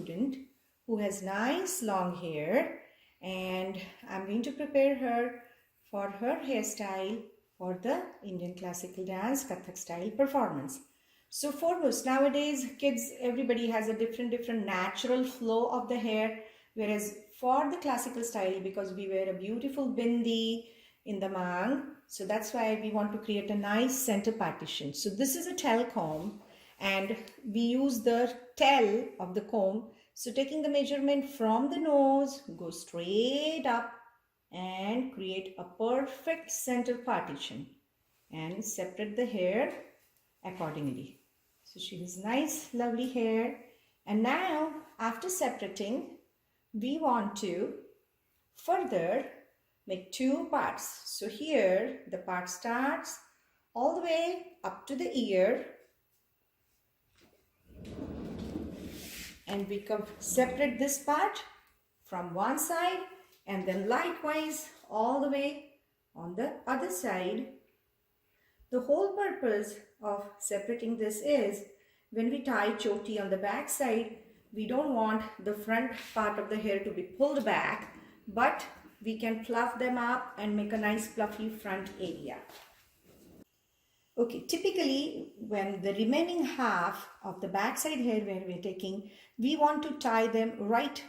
student who has nice long hair, and I'm going to prepare her for her hairstyle for the Indian classical dance Kathak style performance. So foremost, nowadays kids, everybody has a different natural flow of the hair, whereas for the classical style, because we wear a beautiful bindi in the mang, so that's why we want to create a nice center partition. So this is a tail comb, and we use the tail of the comb. So taking the measurement from the nose, go straight up and create a perfect center partition and separate the hair accordingly. So she has nice lovely hair, and now after separating, we want to further make two parts. So here the part starts all the way up to the ear, and we can separate this part from one side, and then likewise all the way on the other side. The whole purpose of separating this is when we tie choti on the back side, we don't want the front part of the hair to be pulled back, but we can fluff them up and make a nice fluffy front area. Okay, typically when the remaining half of the backside hair where we're taking, we want to tie them right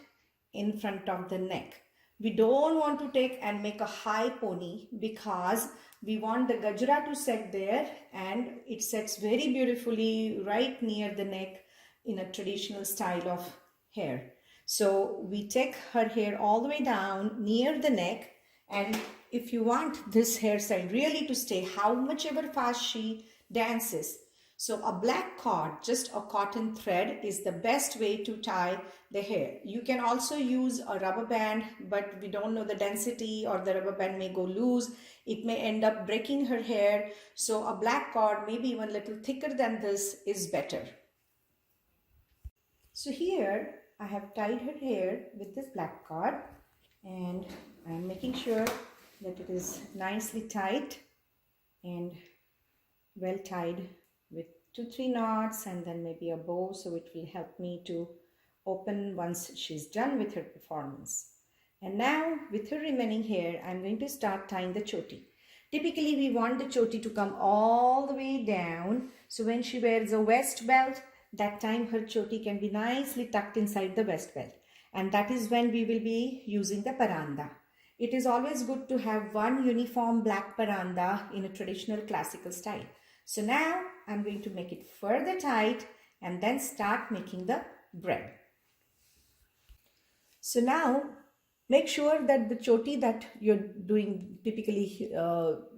in front of the neck. We don't want to take and make a high pony, because we want the gajra to set there, and it sets very beautifully right near the neck in a traditional style of hair. So we take her hair all the way down near the neck, and if you want this hairstyle really to stay how much ever fast she dances, so a black cord, just a cotton thread, is the best way to tie the hair. You can also use a rubber band, but we don't know the density, or the rubber band may go loose. It may end up breaking her hair. So a black cord, maybe even a little thicker than this, is better. So here I have tied her hair with this black cord, and I'm making sure that it is nicely tight and well tied with 2-3 knots, and then maybe a bow, so it will help me to open once she's done with her performance. And now with her remaining hair, I'm going to start tying the choti. Typically we want the choti to come all the way down, so when she wears a waist belt, that time her choti can be nicely tucked inside the waist belt, and that is when we will be using the paranda. It is always good to have one uniform black paranda in a traditional classical style. So now I'm going to make it further tight and then start making the braid. So now make sure that the choti that you're doing, typically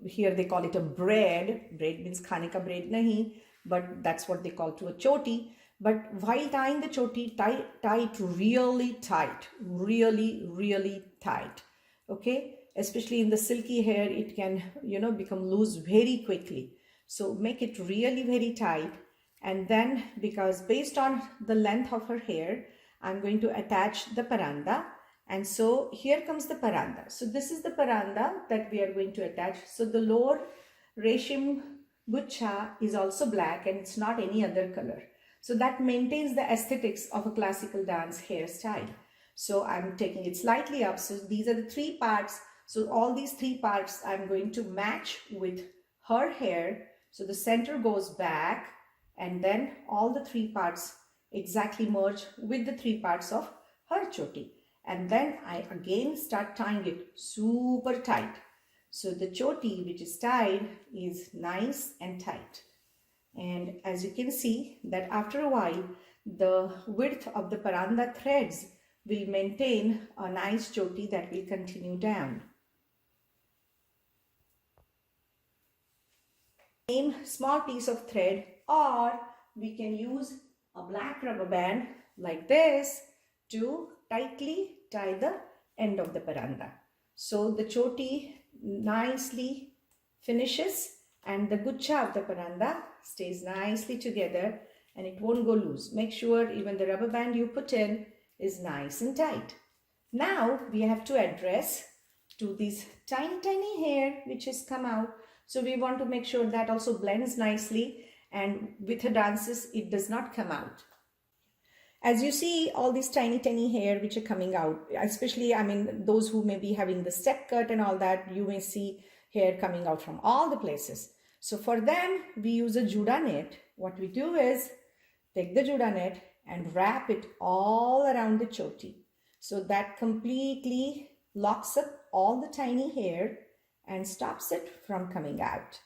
here they call it a braid. Braid means khane ka braid nahi, but that's what they call to a choti. But while tying the choti, tie it really tight, really tight. Okay, especially in the silky hair, it can, become loose very quickly. So make it really very tight. And then, because based on the length of her hair, I'm going to attach the paranda. And so here comes the paranda. So this is the paranda that we are going to attach. So the lower reshim gucha is also black, and it's not any other color. So that maintains the aesthetics of a classical dance hairstyle. So I'm taking it slightly up. So these are the 3 parts. So all these 3 parts I'm going to match with her hair. So the center goes back, and then all the 3 parts exactly merge with the 3 parts of her choti. And then I again start tying it super tight. So the choti which is tied is nice and tight. And as you can see that after a while, the width of the paranda threads will maintain a nice choti that will continue down. Same small piece of thread, or we can use a black rubber band like this to tightly tie the end of the paranda. So the choti nicely finishes, and the gucha of the paranda stays nicely together, and it won't go loose. Make sure even the rubber band you put in is nice and tight. Now we have to address to this tiny hair which has come out. So we want to make sure that also blends nicely, and with her dances it does not come out. As you see, all these tiny hair which are coming out, especially, I mean, those who may be having the step cut and all that, you may see hair coming out from all the places. So for them, we use a Juda net. What we do is take the Juda net and wrap it all around the choti. So that completely locks up all the tiny hair and stops it from coming out.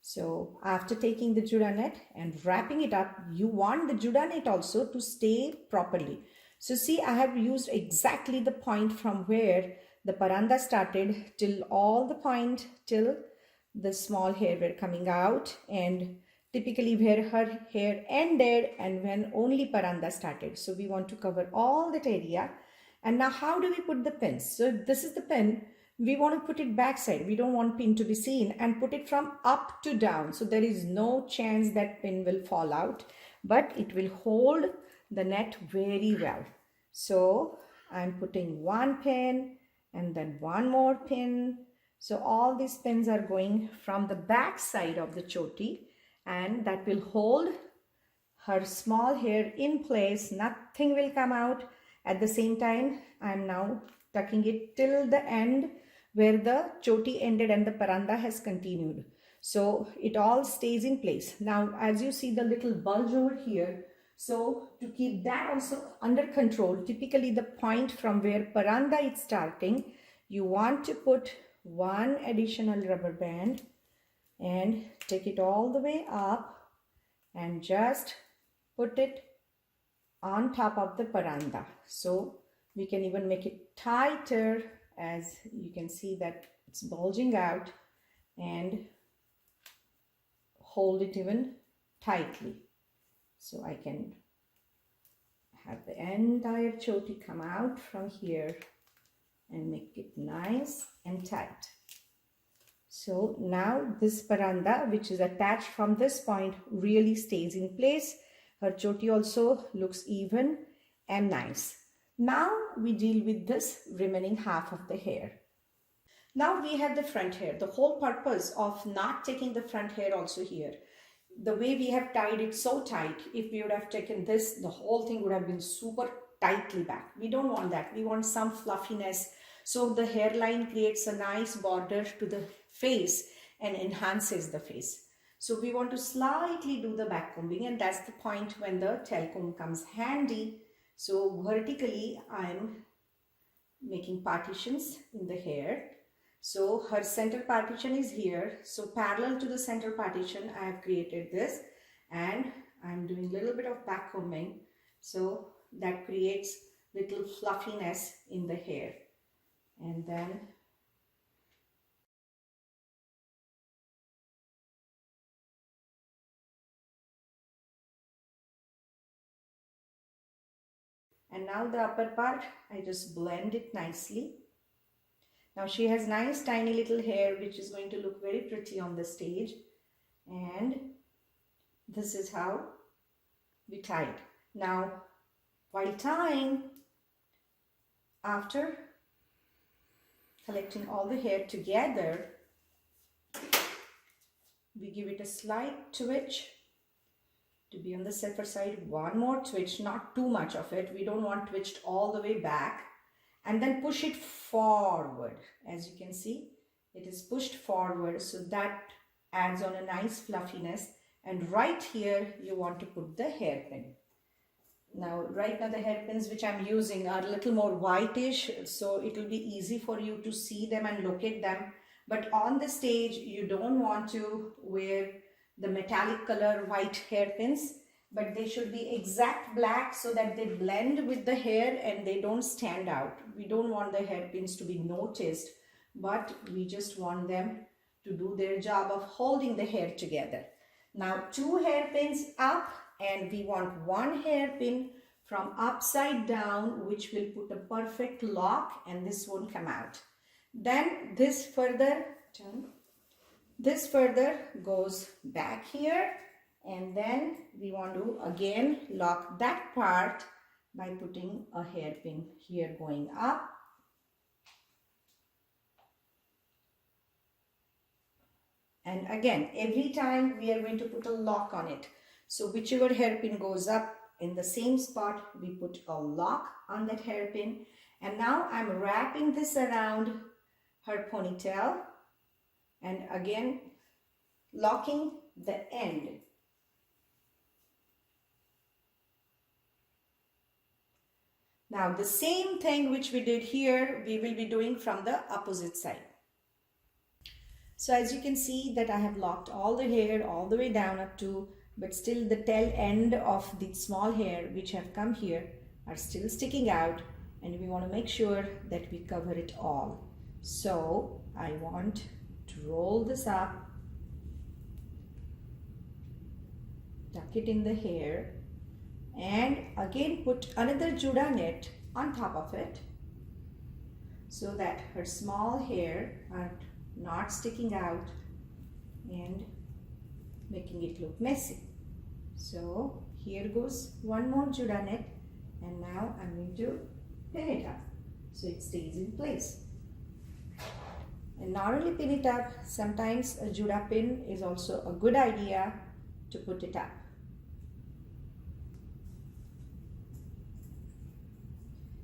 So after taking the Juda net and wrapping it up, you want the Juda net also to stay properly. So see, I have used exactly the point from where the paranda started till all the point till the small hair were coming out, and typically where her hair ended and when only paranda started. So we want to cover all that area. And now how do we put the pins? So this is the pin. We want to put it backside. We don't want pin to be seen, and put it from up to down. So there is no chance that pin will fall out, but it will hold the net very well. So I'm putting one pin and then one more pin. So all these pins are going from the back side of the choti, and that will hold her small hair in place. Nothing will come out. At the same time, I'm now tucking it till the end where the choti ended and the paranda has continued. So it all stays in place. Now, as you see the little bulge over here, so to keep that also under control, typically the point from where paranda is starting, you want to put one additional rubber band and take it all the way up and just put it on top of the paranda. So we can even make it tighter, as you can see that it's bulging out, and hold it even tightly. So I can have the entire choti come out from here and make it nice and tight. So now this paranda, which is attached from this point, really stays in place. Her choti also looks even and nice. Now we deal with this remaining half of the hair. Now we have the front hair. The whole purpose of not taking the front hair also here, the way we have tied it so tight, if we would have taken this, the whole thing would have been super tightly back. We don't want that. We want some fluffiness. So the hairline creates a nice border to the face and enhances the face. So we want to slightly do the back combing, and that's the point when the tail comb comes handy. So vertically, I'm making partitions in the hair. So her center partition is here. So parallel to the center partition, I have created this, and I'm doing a little bit of back combing. So that creates little fluffiness in the hair. And then now the upper part, I just blend it nicely. Now she has nice tiny little hair which is going to look very pretty on the stage, and this is how we tie it. Now while tying, after collecting all the hair together, we give it a slight twitch to be on the safer side. One more twitch, not too much of it. We don't want twitched all the way back. And then push it forward. As you can see, it is pushed forward, so that adds on a nice fluffiness. And right here, you want to put the hairpin. Now, right now the hairpins which I'm using are a little more whitish, so it will be easy for you to see them and locate them. But on the stage, you don't want to wear the metallic color white hairpins, but they should be exact black so that they blend with the hair and they don't stand out. We don't want the hairpins to be noticed, but we just want them to do their job of holding the hair together. Now 2 hairpins up, and we want 1 hairpin from upside down, which will put a perfect lock, and this won't come out. Then this further goes back here, and then we want to again lock that part by putting a hairpin here going up. And again, every time we are going to put a lock on it. So whichever hairpin goes up, In the same spot, we put a lock on that hairpin. And now I'm wrapping this around her ponytail and again locking the end. Now the same thing which we did here, we will be doing from the opposite side. So as you can see that I have locked all the hair all the way down up to, but still the tail end of the small hair which have come here are still sticking out, and we want to make sure that we cover it all. So I want to roll this up, tuck it in the hair, and again put another Judah knit on top of it so that her small hair are not sticking out and making it look messy. So here goes one more Judah knit, and now I'm going to pin it up so it stays in place. And not only pin it up, sometimes a Judah pin is also a good idea to put it up.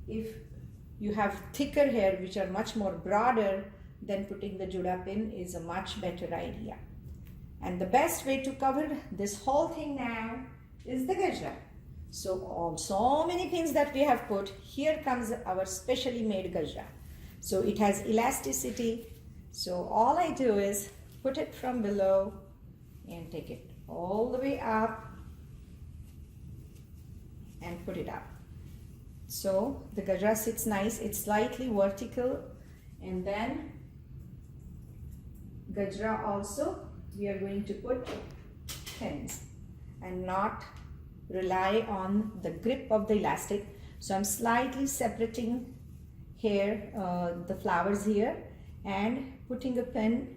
If you have thicker hair which are much more broader, then putting the Judah pin is a much better idea. And the best way to cover this whole thing now is the gajra. So many pins that we have put, here comes our specially made gajra. So it has elasticity. So all I do is put it from below and take it all the way up and put it up. So the gajra sits nice, it's slightly vertical, and then gajra also we are going to put pins and not rely on the grip of the elastic. So I'm slightly separating here the flowers here and putting a pin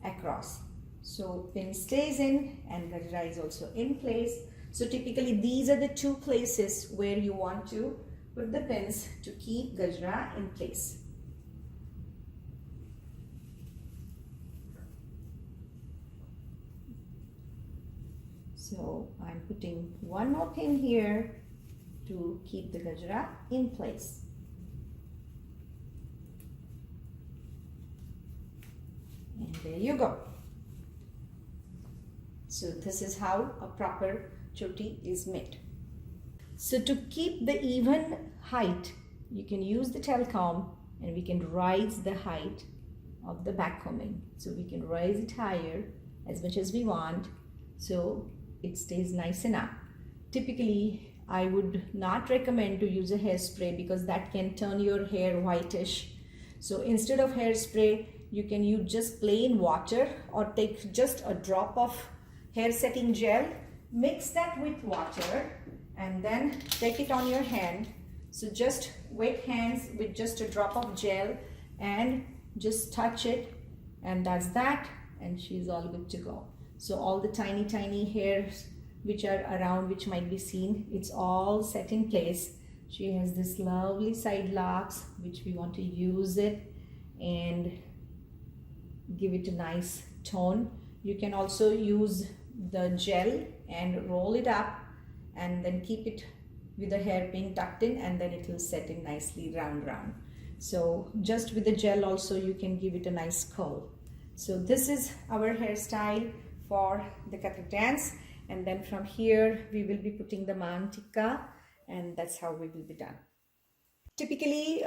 across. So pin stays in and gajra is also in place. So typically these are the two places where you want to put the pins to keep gajra in place. So I'm putting one more pin here to keep the gajra in place. And there you go. So this is how a proper choti is made. So to keep the even height, you can use the tail comb and we can rise the height of the back combing. So we can rise it higher as much as we want, so it stays nice and up. Typically, I would not recommend to use a hairspray because that can turn your hair whitish. So instead of hairspray, you can use just plain water or take just a drop of hair setting gel, mix that with water and then take it on your hand. So just wet hands with just a drop of gel and just touch it, and that's that, and she's all good to go. So all the tiny hairs which are around, which might be seen, it's all set in place. She has this lovely side locks which we want to use it and give it a nice tone. You can also use the gel and roll it up and then keep it with the hairpin tucked in, and then it will set in nicely round. So just with the gel also you can give it a nice curl. So this is our hairstyle for the Kathak dance, and then from here we will be putting the mantika, and that's how we will be done. Typically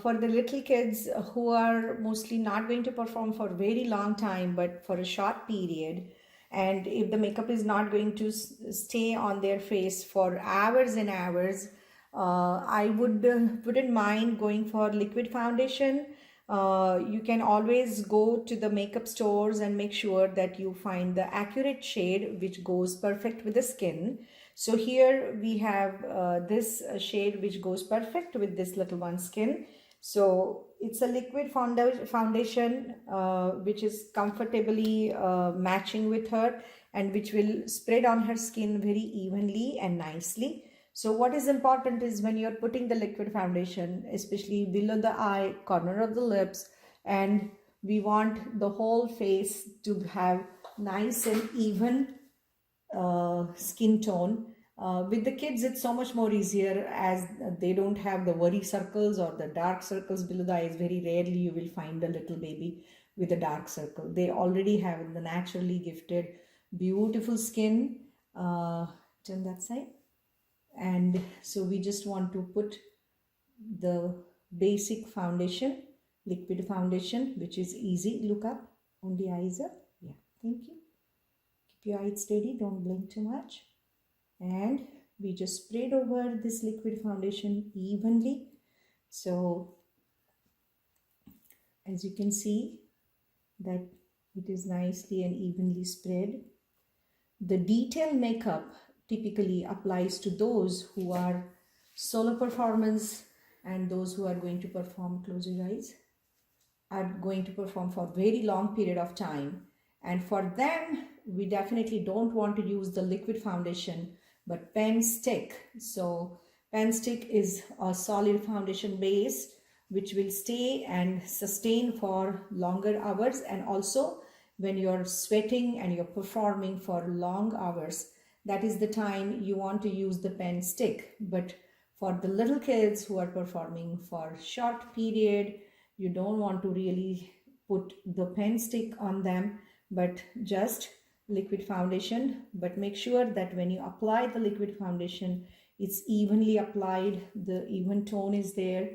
for the little kids who are mostly not going to perform for a very long time but for a short period, and if the makeup is not going to stay on their face for hours and hours, I wouldn't mind going for liquid foundation. You can always go to the makeup stores and make sure that you find the accurate shade which goes perfect with the skin. So here we have this shade which goes perfect with this little one's skin. So it's a liquid foundation which is comfortably matching with her and which will spread on her skin very evenly and nicely. So what is important is when you're putting the liquid foundation, especially below the eye, corner of the lips, and we want the whole face to have nice and even skin tone. With the kids, it's so much more easier as they don't have the worry circles or the dark circles below the eyes. Very rarely you will find a little baby with a dark circle. They already have the naturally gifted, beautiful skin. Turn that side. And so we just want to put the basic foundation, liquid foundation, which is easy. Look up, only eyes up. Yeah, thank you. Keep your eyes steady, don't blink too much. And we just sprayed over this liquid foundation evenly. So as you can see that it is nicely and evenly spread. The detail makeup typically applies to those who are solo performers and those who are going to perform, close your eyes, are going to perform for a very long period of time. And for them, we definitely don't want to use the liquid foundation, but pen stick. So pen stick is a solid foundation base which will stay and sustain for longer hours. And also when you're sweating and you're performing for long hours, that is the time you want to use the pen stick. But for the little kids who are performing for short period, you don't want to really put the pen stick on them, but just liquid foundation. But make sure that when you apply the liquid foundation, it's evenly applied, the even tone is there,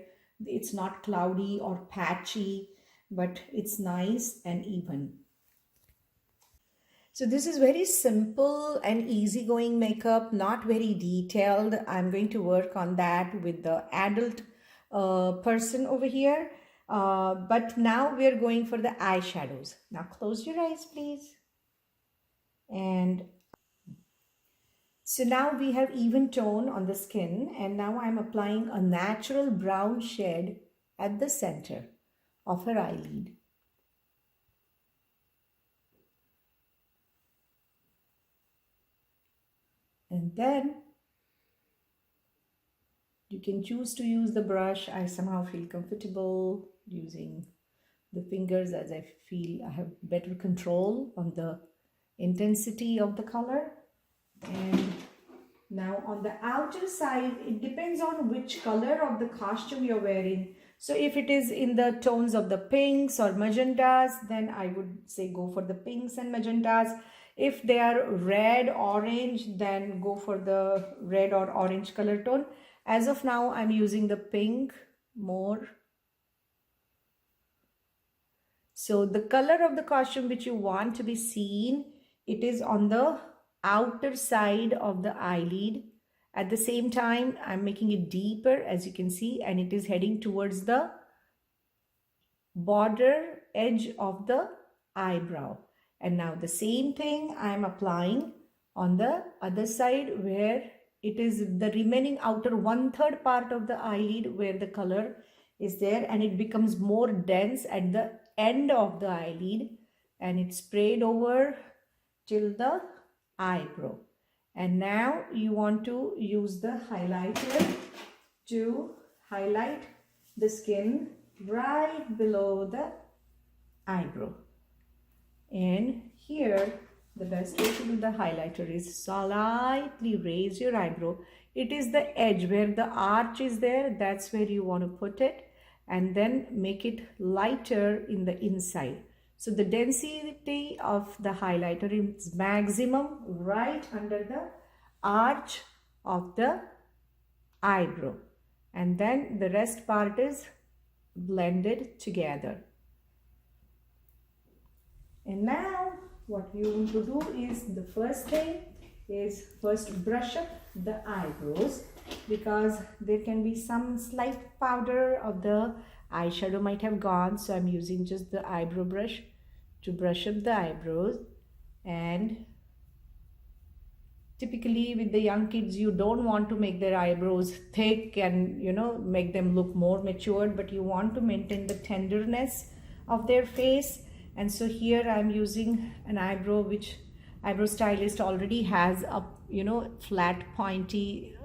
it's not cloudy or patchy, but it's nice and even. So this is very simple and easygoing makeup, not very detailed. I'm going to work on that with the adult person over here. But now we're going for the eyeshadows. Now close your eyes, please. And so now we have even tone on the skin, and now I'm applying a natural brown shade at the center of her eyelid. And then you can choose to use the brush. I somehow feel comfortable using the fingers as I feel I have better control on the intensity of the color. And now on the outer side, it depends on which color of the costume you're wearing. So if it is in the tones of the pinks or magentas, then I would say go for the pinks and magentas. If they are red, orange, then go for the red or orange color tone. As of now, I'm using the pink more. So the color of the costume which you want to be seen, it is on the outer side of the eyelid. At the same time, I'm making it deeper, as you can see, and it is heading towards the border edge of the eyebrow. And now the same thing I'm applying on the other side, where it is the remaining outer 1/3 part of the eyelid where the color is there, and it becomes more dense at the end of the eyelid, and it's sprayed over till the eyebrow. And now you want to use the highlighter to highlight the skin right below the eyebrow. And here the best way to do the highlighter is slightly raise your eyebrow. It is the edge where the arch is there, that's where you want to put it, and then make it lighter in the inside. So the density of the highlighter is maximum right under the arch of the eyebrow, and then the rest part is blended together. And now what you want to do is, the first thing is first brush up the eyebrows, because there can be some slight powder of the eyeshadow might have gone. So I'm using just the eyebrow brush to brush up the eyebrows. And typically with the young kids, you don't want to make their eyebrows thick and make them look more matured, but you want to maintain the tenderness of their face. And so here I'm using an eyebrow which eyebrow stylist already has a flat pointy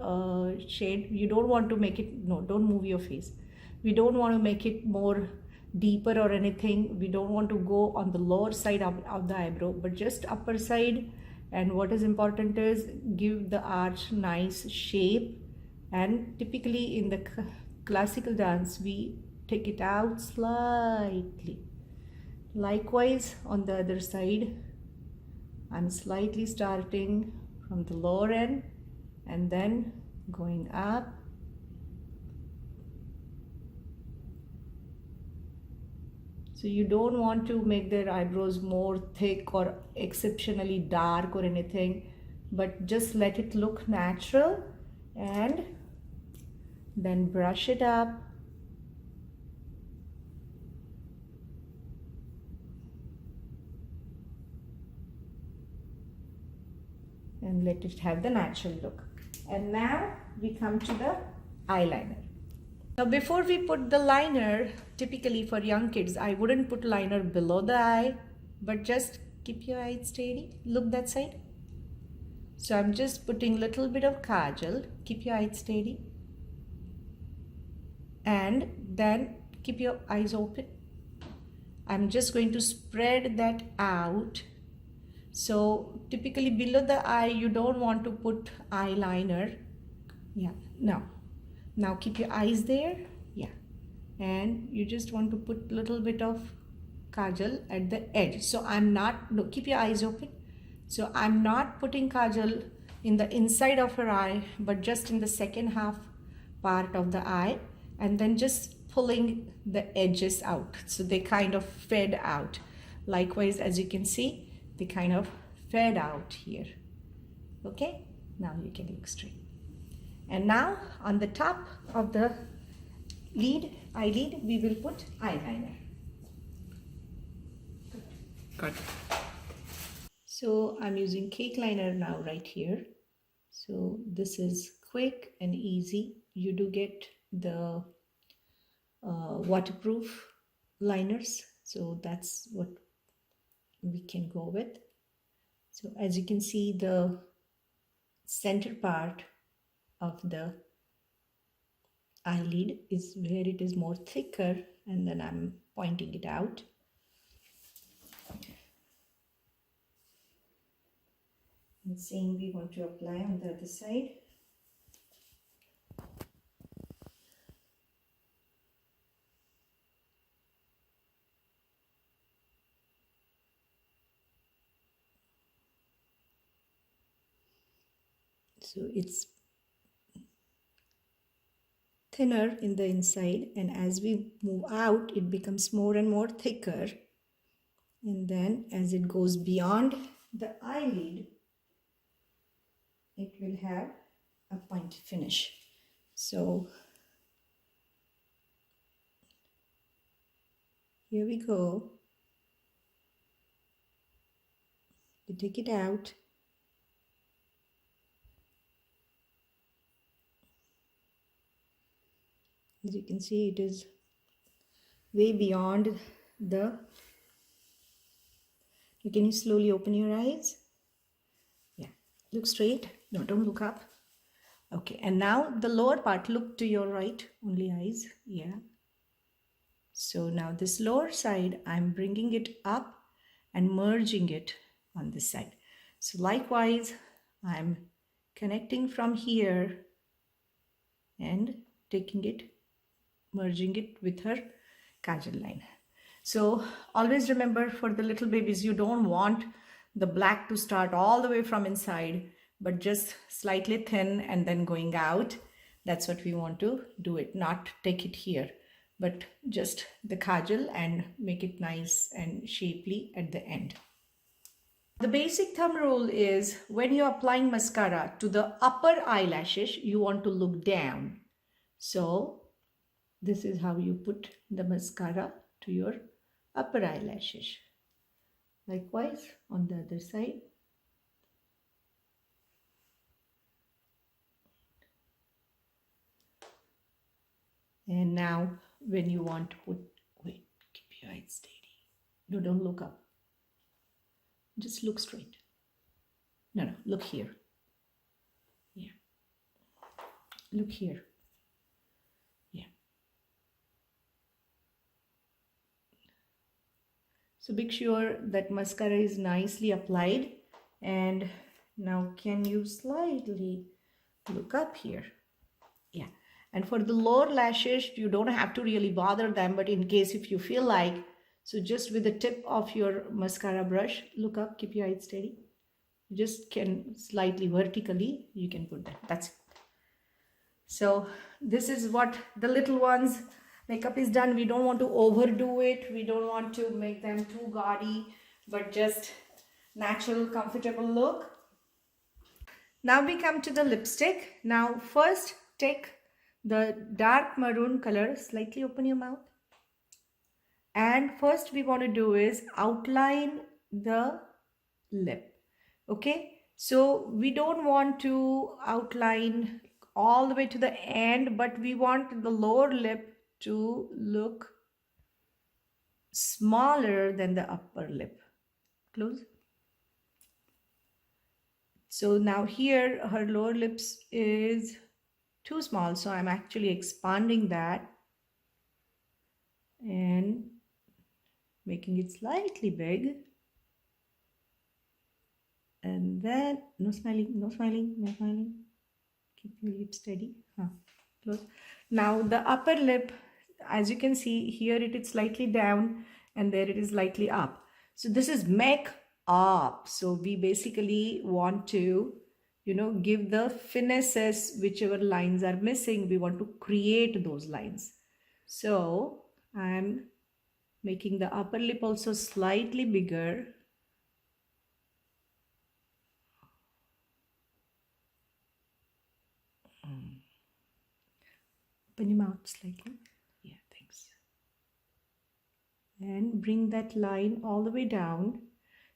shade. You don't want to make it, no, don't move your face. We don't want to make it more deeper or anything. We don't want to go on the lower side of the eyebrow, but just upper side And what is important is give the arch nice shape. And typically in the classical dance, we take it out slightly. Likewise, on the other side, I'm slightly starting from the lower end and then going up. So you don't want to make their eyebrows more thick or exceptionally dark or anything, but just let it look natural and then brush it up. And let it have the natural look. And now we come to the eyeliner. Now before we put the liner, typically for young kids, I wouldn't put liner below the eye, but just keep your eyes steady. Look that side. So I'm just putting a little bit of kajal. Keep your eyes steady. And then keep your eyes open. I'm just going to spread that out. So typically below the eye, you don't want to put eyeliner. Yeah, now keep your eyes there. Yeah, and you just want to put a little bit of kajal at the edge. So I'm not, no, keep your eyes open. So I'm not putting kajal in the inside of her eye, but just in the second half part of the eye, and then just pulling the edges out. So they kind of fade out. Likewise, as you can see, they kind of fade out here. Okay, now you can look straight. And now on the top of the eyelid, we will put eyeliner. Got it. So I'm using cake liner now right here. So this is quick and easy. You do get the waterproof liners. So that's what we can go with. So as you can see, the center part of the eyelid is where it is more thicker, and then I'm pointing it out. And same we want to apply on the other side. So it's thinner in the inside, and as we move out, it becomes more and more thicker. And then as it goes beyond the eyelid, it will have a pointy finish. So here we go. You take it out. As you can see, it is way beyond the... Can you slowly open your eyes? Yeah, look straight. No, don't look up. Okay, and now the lower part, look to your right, only eyes. Yeah. So now this lower side, I'm bringing it up and merging it on this side. So likewise, I'm connecting from here and taking it, merging it with her kajal line. So always remember, for the little babies, you don't want the black to start all the way from inside, but just slightly thin and then going out. That's what we want to do it, not take it here, but just the kajal and make it nice and shapely at the end. The basic thumb rule is when you're applying mascara to the upper eyelashes, you want to look down. So this is how you put the mascara to your upper eyelashes. Likewise on the other side. And now when you want to put, wait, keep your eyes steady. No, don't look up. Just look straight. No, look here. Yeah. Look here. Yeah. So make sure that mascara is nicely applied And now can you slightly look up here? Yeah. And for the lower lashes, you don't have to really bother them, but in case if you feel like, so just with the tip of your mascara brush, look up, keep your eyes steady. You just can slightly vertically, you can put that. That's it. So this is what the little ones makeup is done. We don't want to overdo it. We don't want to make them too gaudy, but just natural, comfortable look. Now we come to the lipstick. Now first take the dark maroon color, slightly open your mouth. And first we want to do is outline the lip. Okay, so we don't want to outline all the way to the end, but we want the lower lip to look smaller than the upper lip. Close. So now here her lower lips is too small, so I'm actually expanding that and making it slightly big. And then no smiling, no smiling, no smiling. Keep your lips steady. Close. Now the upper lip, as you can see here, it is slightly down and there it is slightly up. So this is make up. So we basically want to, give the finesses, whichever lines are missing, we want to create those lines. So I'm making the upper lip also slightly bigger. Open your mouth slightly. Yeah, thanks. And bring that line all the way down.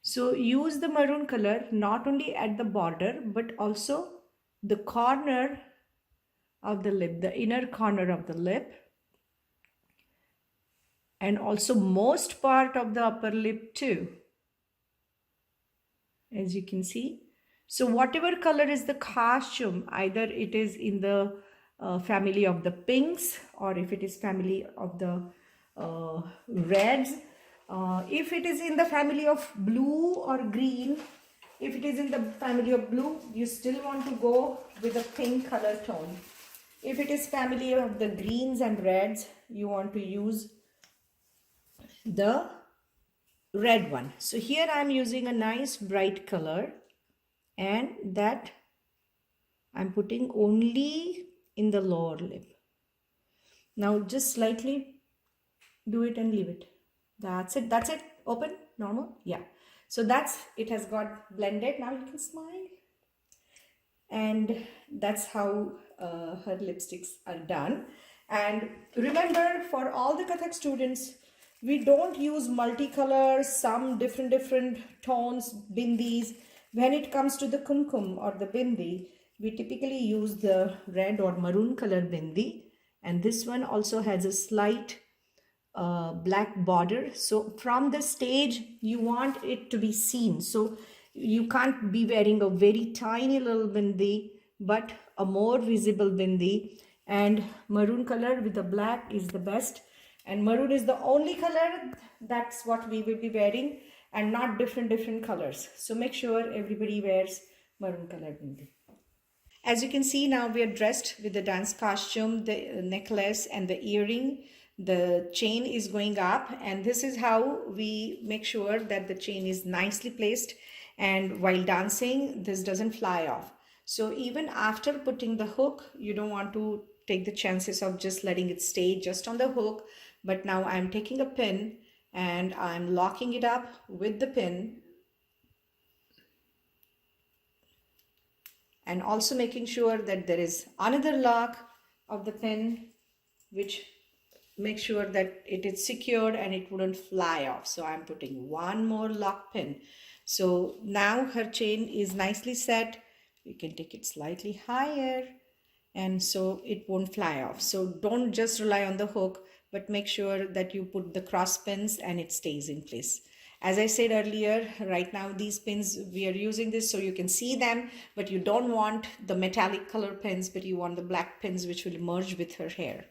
So use the maroon color not only at the border, but also the corner of the lip, the inner corner of the lip, and also most part of the upper lip too, as you can see. So whatever color is the costume, either it is in the family of the pinks, or if it is family of the reds, if it is in the family of blue or green, if it is in the family of blue, you still want to go with a pink color tone. If it is family of the greens and reds, you want to use the red one. So here I am using a nice bright color, and that I'm putting only in the lower lip. Now just slightly do it and leave it. That's it. That's it. Open, normal. Yeah. So that's, it has got blended. Now you can smile. And that's how her lipsticks are done. And remember, for all the Kathak students, we don't use multicolors, some different tones, bindis. When it comes to the kumkum or the bindi, we typically use the red or maroon color bindi. And this one also has a slight black border. So from the stage, you want it to be seen. So you can't be wearing a very tiny little bindi, but a more visible bindi. And maroon color with the black is the best. And maroon is the only color, that's what we will be wearing, and not different colors. So make sure everybody wears maroon color bindi. As you can see, now we are dressed with the dance costume, the necklace and the earring. The chain is going up, and this is how we make sure that the chain is nicely placed, and while dancing this doesn't fly off. So even after putting the hook, you don't want to take the chances of just letting it stay just on the hook, but now I'm taking a pin and I'm locking it up with the pin, and also making sure that there is another lock of the pin which make sure that it is secured and it wouldn't fly off. So I'm putting one more lock pin. So now her chain is nicely set. You can take it slightly higher, and so it won't fly off. So don't just rely on the hook, but make sure that you put the cross pins and it stays in place. As I said earlier, right now these pins, we are using this so you can see them, but you don't want the metallic color pins, but you want the black pins which will merge with her hair.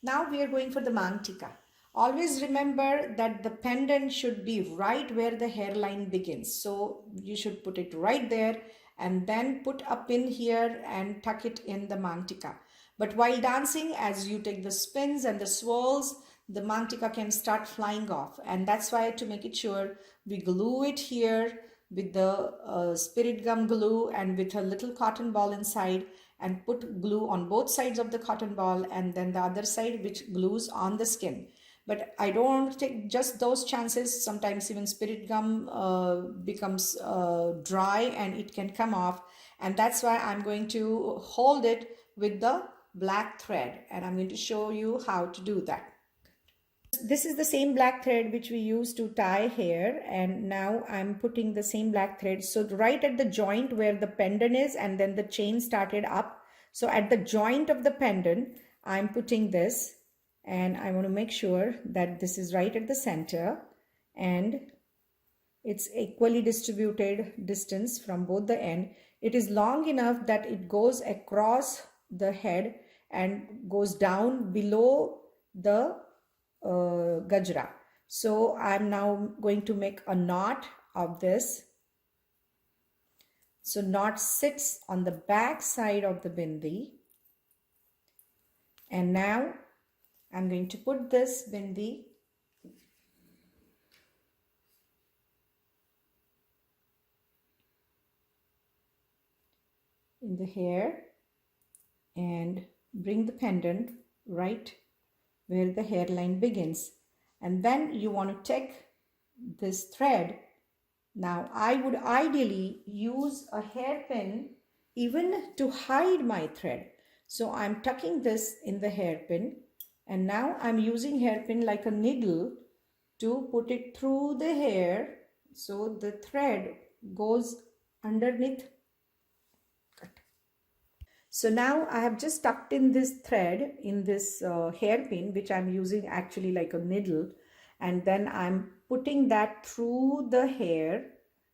Now we are going for the mang tika. Always remember that the pendant should be right where the hairline begins. So you should put it right there and then put a pin here and tuck it in the mantika. But while dancing, as you take the spins and the swirls, the mantika can start flying off. And that's why, to make it sure, we glue it here with the spirit gum glue and with a little cotton ball inside, and put glue on both sides of the cotton ball, and then the other side which glues on the skin. But I don't want to take just those chances. Sometimes even spirit gum becomes dry and it can come off. And that's why I'm going to hold it with the black thread. And I'm going to show you how to do that. This is the same black thread which we use to tie hair. And now I'm putting the same black thread. So right at the joint where the pendant is and then the chain started up. So at the joint of the pendant, I'm putting this. And I want to make sure that this is right at the center and it's equally distributed distance from both the end. It is long enough that it goes across the head and goes down below the gajra. So I'm now going to make a knot of this. So knot sits on the back side of the bindi. And now I'm going to put this bindi in the hair and bring the pendant right where the hairline begins. And then you want to take this thread. Now I would ideally use a hairpin even to hide my thread. So I'm tucking this in the hairpin. And now I'm using hairpin like a needle to put it through the hair so the thread goes underneath. So now I have just tucked in this thread in this hairpin, which I'm using actually like a needle. And then I'm putting that through the hair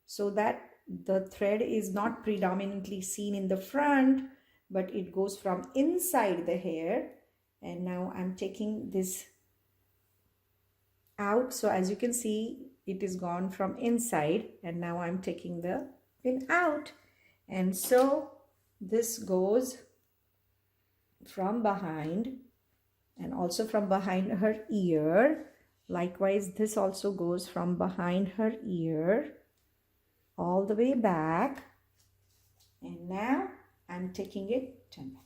so that the thread is not predominantly seen in the front, but it goes from inside the hair. And now I'm taking this out. So as you can see, it is gone from inside. And now I'm taking the pin out. And so this goes from behind and also from behind her ear. Likewise, this also goes from behind her ear all the way back. And now I'm taking it, turn back.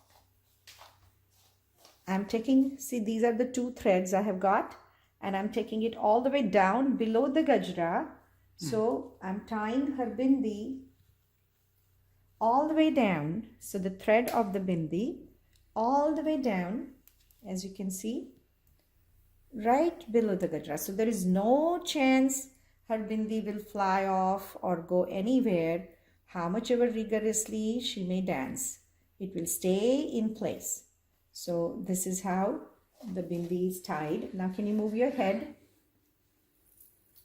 I'm taking, see, these are the two threads I have got, and I'm taking it all the way down below the gajra. So I'm tying her bindi all the way down. So the thread of the bindi all the way down, as you can see, right below the gajra. So there is no chance her bindi will fly off or go anywhere, how much ever rigorously she may dance. It will stay in place. So this is how the bindi is tied. Now can you move your head?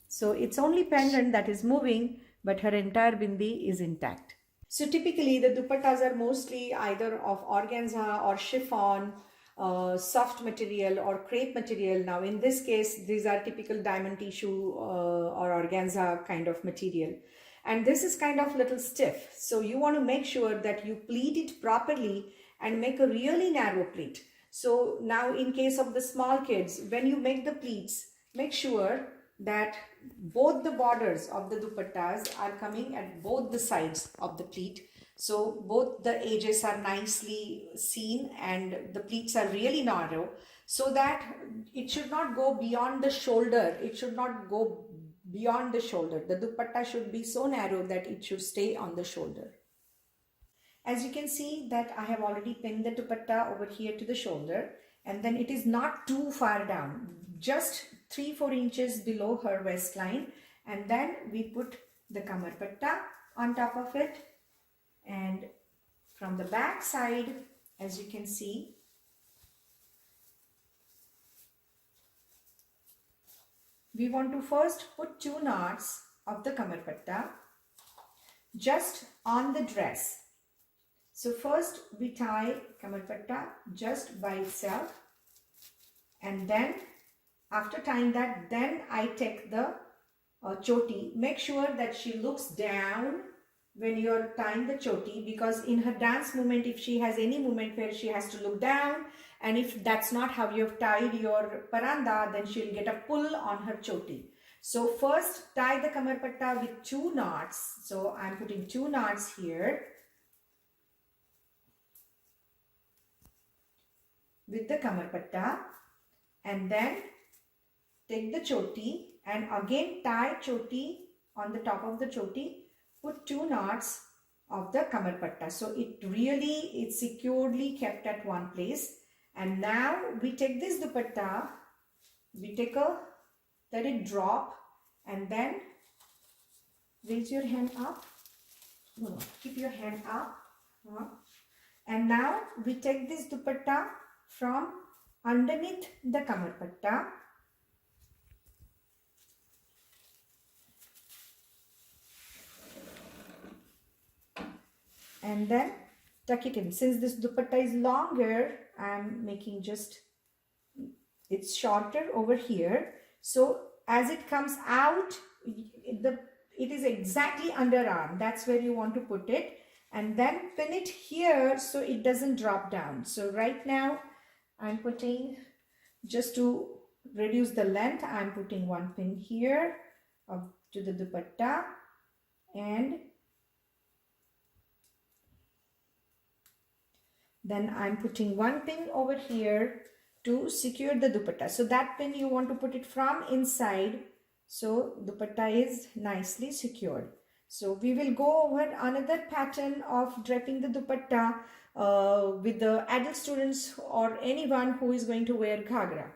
So it's only pendant that is moving, but her entire bindi is intact. So typically the dupattas are mostly either of organza or chiffon, soft material or crepe material. Now in this case, these are typical diamond tissue or organza kind of material. And this is kind of little stiff. So you want to make sure that you pleat it properly and make a really narrow pleat. So now in case of the small kids, when you make the pleats, make sure that both the borders of the dupattas are coming at both the sides of the pleat. So both the edges are nicely seen and the pleats are really narrow, so that it should not go beyond the shoulder. It should not go beyond the shoulder. The dupatta should be so narrow that it should stay on the shoulder. As you can see that I have already pinned the dupatta over here to the shoulder, and then it is not too far down, just 3-4 inches below her waistline. And then we put the kamar patta on top of it, and from the back side, as you can see, we want to first put 2 knots of the kamar patta just on the dress. So first we tie kamar patta just by itself, and then After tying that, then I take the choti. Make sure that she looks down when you're tying the choti, because in her dance movement, if she has any movement where she has to look down, and if that's not how you've tied your paranda, then she'll get a pull on her choti. So first tie the kamar patta with 2 knots. So I'm putting 2 knots here with the kamar patta, and then take the choti and again tie choti on the top of the choti. Put 2 knots of the kamar patta. So it's securely kept at one place. And now we take this dupatta, let it drop, and then raise your hand up. No, keep your hand up. And now we take this dupatta from underneath the kamar patta. And then tuck it in. Since this dupatta is longer, I'm making it's shorter over here. So as it comes out, it is exactly underarm. That's where you want to put it. And then pin it here so it doesn't drop down. So right now I'm putting, just to reduce the length, I'm putting 1 pin here to the dupatta, and then I'm putting 1 pin over here to secure the dupatta. So that pin you want to put it from inside, so dupatta is nicely secured. So we will go over another pattern of draping the dupatta with the adult students or anyone who is going to wear ghagra.